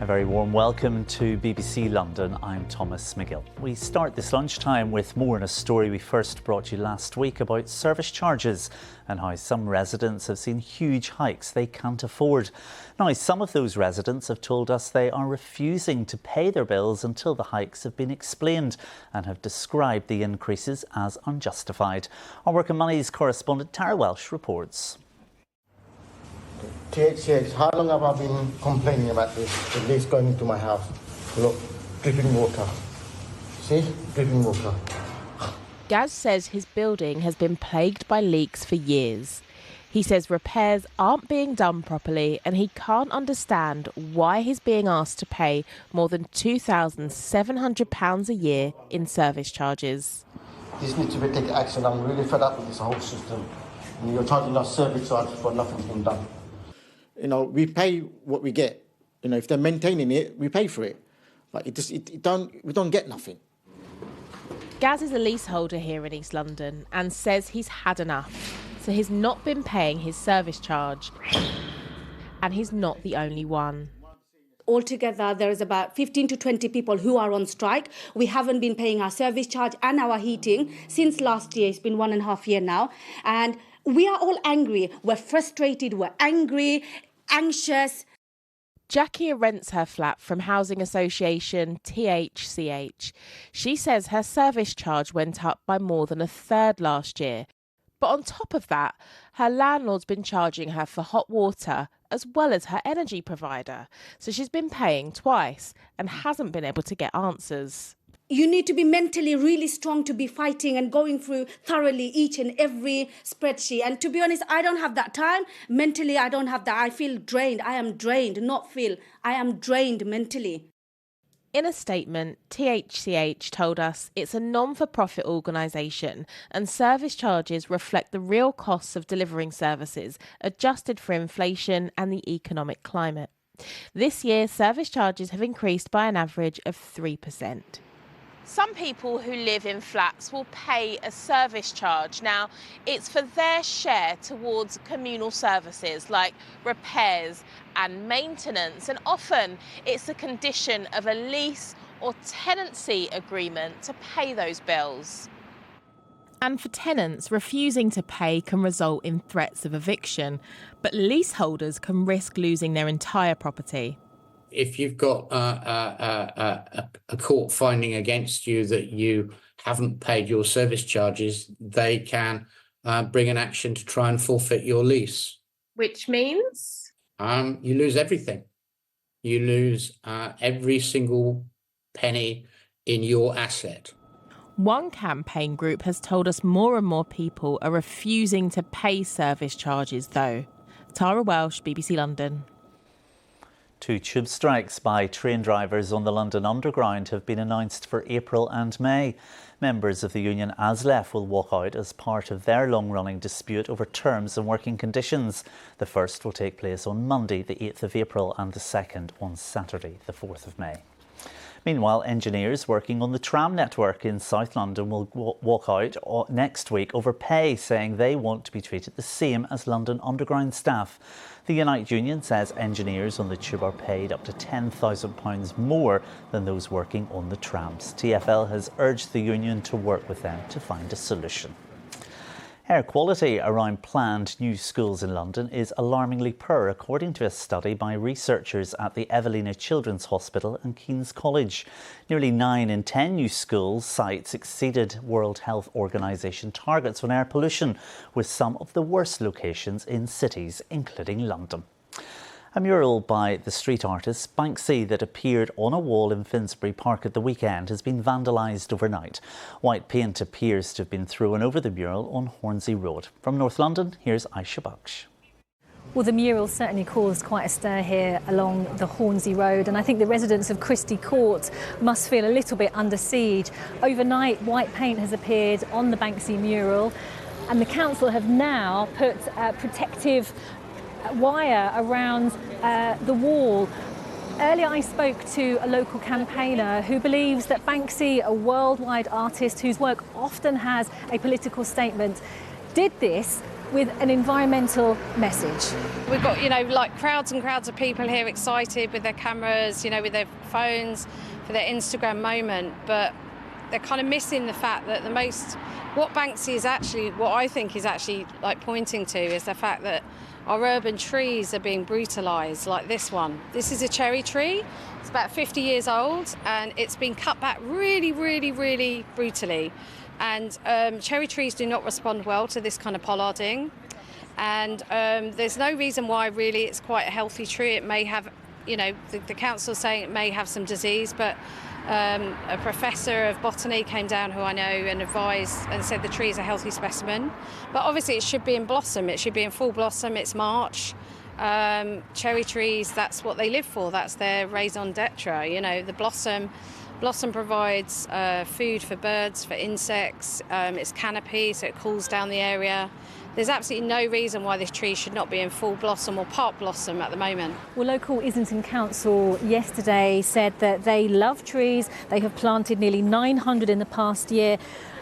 very warm welcome to BBC London. I'm Thomas Magill. We start this lunchtime with more on a story we first brought you last week about service charges and how some residents have seen huge hikes they can't afford. Now, some of those residents have told us they are refusing to pay their bills until the hikes have been explained and have described the increases as unjustified. Our Work and Money's correspondent Tara Welsh reports. THCH, how long have I been complaining about this? The leaks going into my house. Look, dripping water. See? Dripping water. Gaz says his building has been plagued by leaks for years. He says repairs aren't being done properly and he can't understand why he's being asked to pay more than £2,700 a year in service charges. This needs to be taken action. I'm really fed up with this whole system. And you're charging us service charge for nothing's been done. You know, we pay what we get. You know, if they're maintaining it, we pay for it. Like we don't get nothing. Gaz is a leaseholder here in East London and says he's had enough. So he's not been paying his service charge. And he's not the only one. Altogether, there is about 15 to 20 people who are on strike. We haven't been paying our service charge and our heating since last year. It's been 1.5 years now. And we are all angry. We're frustrated. We're angry, anxious. Jackie rents her flat from housing association THCH. She says her service charge went up by more than a third last year. But on top of that, her landlord's been charging her for hot water as well as her energy provider. So she's been paying twice and hasn't been able to get answers. You need to be mentally really strong to be fighting and going through thoroughly each and every spreadsheet. And to be honest, I don't have that time. Mentally, I don't have that. I feel drained. I am drained, not feel. I am drained mentally. In a statement, THCH told us it's a non-for-profit organisation and service charges reflect the real costs of delivering services, adjusted for inflation and the economic climate. This year, service charges have increased by an average of 3%. Some people who live in flats will pay a service charge. Now, it's for their share towards communal services like repairs and maintenance, and often it's a condition of a lease or tenancy agreement to pay those bills. And for tenants, refusing to pay can result in threats of eviction, but leaseholders can risk losing their entire property. If you've got a court finding against you that you haven't paid your service charges, they can bring an action to try and forfeit your lease. Which means? You lose everything. You lose every single penny in your asset. One campaign group has told us more and more people are refusing to pay service charges, though. Tara Welsh, BBC London. 2 tube strikes by train drivers on the London Underground have been announced for April and May. Members of the union ASLEF will walk out as part of their long-running dispute over terms and working conditions. The first will take place on Monday, the 8th of April, and the second on Saturday, the 4th of May. Meanwhile, engineers working on the tram network in South London will walk out next week over pay, saying they want to be treated the same as London Underground staff. The Unite Union says engineers on the tube are paid up to £10,000 more than those working on the trams. TfL has urged the union to work with them to find a solution. Air quality around planned new schools in London is alarmingly poor, according to a study by researchers at the Evelina Children's Hospital and King's College. Nearly 9 in 10 new school sites exceeded World Health Organization targets on air pollution, with some of the worst locations in cities, including London. A mural by the street artist Banksy that appeared on a wall in Finsbury Park at the weekend has been vandalised overnight. White paint appears to have been thrown over the mural on Hornsey Road. From North London, here's Aisha Baksh. Well, the mural certainly caused quite a stir here along the Hornsey Road, and I think the residents of Christie Court must feel a little bit under siege. Overnight, white paint has appeared on the Banksy mural, and the council have now put protective wire around the wall. Earlier I spoke to a local campaigner who believes that Banksy, a worldwide artist whose work often has a political statement, did this with an environmental message. We've got, like crowds and crowds of people here excited with their cameras, with their phones for their Instagram moment, but they're kind of missing the fact that what Banksy is actually, what I think is actually like pointing to is the fact that our urban trees are being brutalised, like this one. This is a cherry tree. It's about 50 years old and it's been cut back really, really, really brutally. And cherry trees do not respond well to this kind of pollarding. And there's no reason why really it's quite a healthy tree. It may have, the council's saying it may have some disease, but a professor of botany came down who I know and advised and said the tree is a healthy specimen. But obviously it should be in blossom. It should be in full blossom. It's March. Cherry trees, that's what they live for. That's their raison d'etre. The blossom provides food for birds, for insects. It's canopy, so it cools down the area. There's absolutely no reason why this tree should not be in full blossom or part blossom at the moment. Well, local Islington Council yesterday said that they love trees. They have planted nearly 900 in the past year.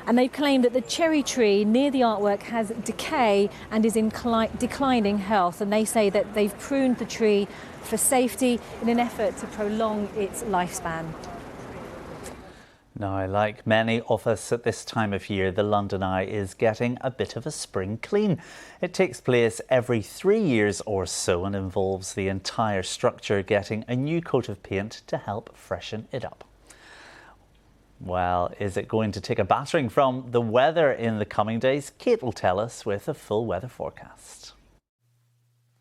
And they've claimed that the cherry tree near the artwork has decay and is in declining health. And they say that they've pruned the tree for safety in an effort to prolong its lifespan. Now, like many of us at this time of year, the London Eye is getting a bit of a spring clean. It takes place every 3 years or so and involves the entire structure getting a new coat of paint to help freshen it up. Well, is it going to take a battering from the weather in the coming days? Kate will tell us with a full weather forecast.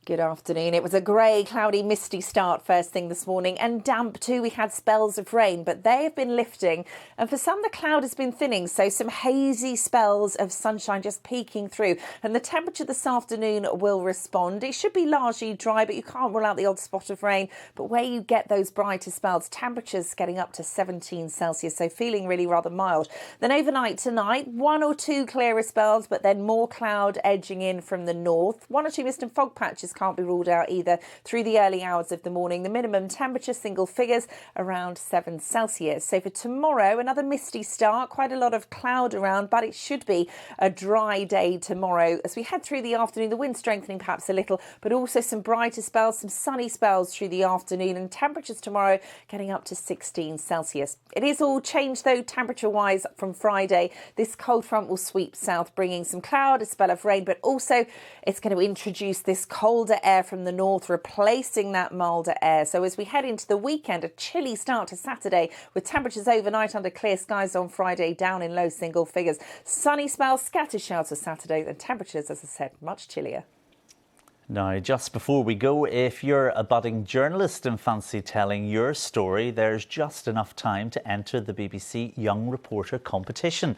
Good afternoon. It was a grey, cloudy, misty start first thing this morning and damp too. We had spells of rain, but they have been lifting. And for some, the cloud has been thinning, so some hazy spells of sunshine just peeking through. And the temperature this afternoon will respond. It should be largely dry, but you can't rule out the odd spot of rain. But where you get those brighter spells, temperatures getting up to 17 Celsius, so feeling really rather mild. Then overnight tonight, 1 or 2 clearer spells, but then more cloud edging in from the north. 1 or 2 mist and fog patches can't be ruled out either through the early hours of the morning. The minimum temperature, single figures, around 7 Celsius. So for tomorrow, another misty start, quite a lot of cloud around, but it should be a dry day tomorrow. As we head through the afternoon, the wind strengthening perhaps a little, but also some brighter spells, some sunny spells through the afternoon, and temperatures tomorrow getting up to 16 Celsius. It is all changed though, temperature-wise, from Friday. This cold front will sweep south, bringing some cloud, a spell of rain, but also it's going to introduce this colder air from the north, replacing that milder air. So as we head into the weekend, a chilly start to Saturday with temperatures overnight under clear skies on Friday down in low single figures. Sunny spells, scattered showers for Saturday, and temperatures, as I said, much chillier. Now, just before we go, if you're a budding journalist and fancy telling your story, there's just enough time to enter the BBC Young Reporter competition.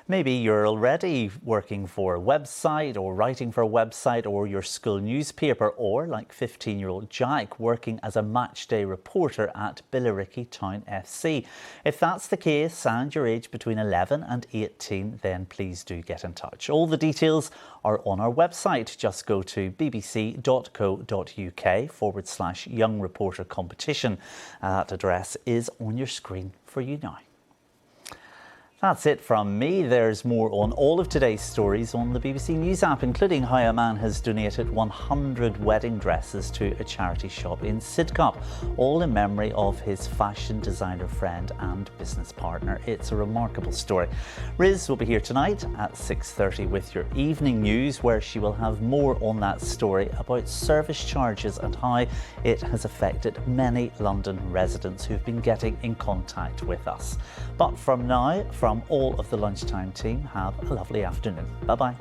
Maybe you're already working for a website or writing for a website or your school newspaper, or like 15-year-old Jack working as a matchday reporter at Billericay Town FC. If that's the case and you're aged between 11 and 18, then please do get in touch. All the details are on our website. Just go to bbc.co.uk/Young Reporter competition. That address is on your screen for you now. That's it from me. There's more on all of today's stories on the BBC News app, including how a man has donated 100 wedding dresses to a charity shop in Sidcup, all in memory of his fashion designer friend and business partner. It's a remarkable story. Riz will be here tonight at 6:30 with your evening news, where she will have more on that story about service charges and how it has affected many London residents who've been getting in contact with us. But from now, from all of the Lunchtime team, have a lovely afternoon. Bye-bye.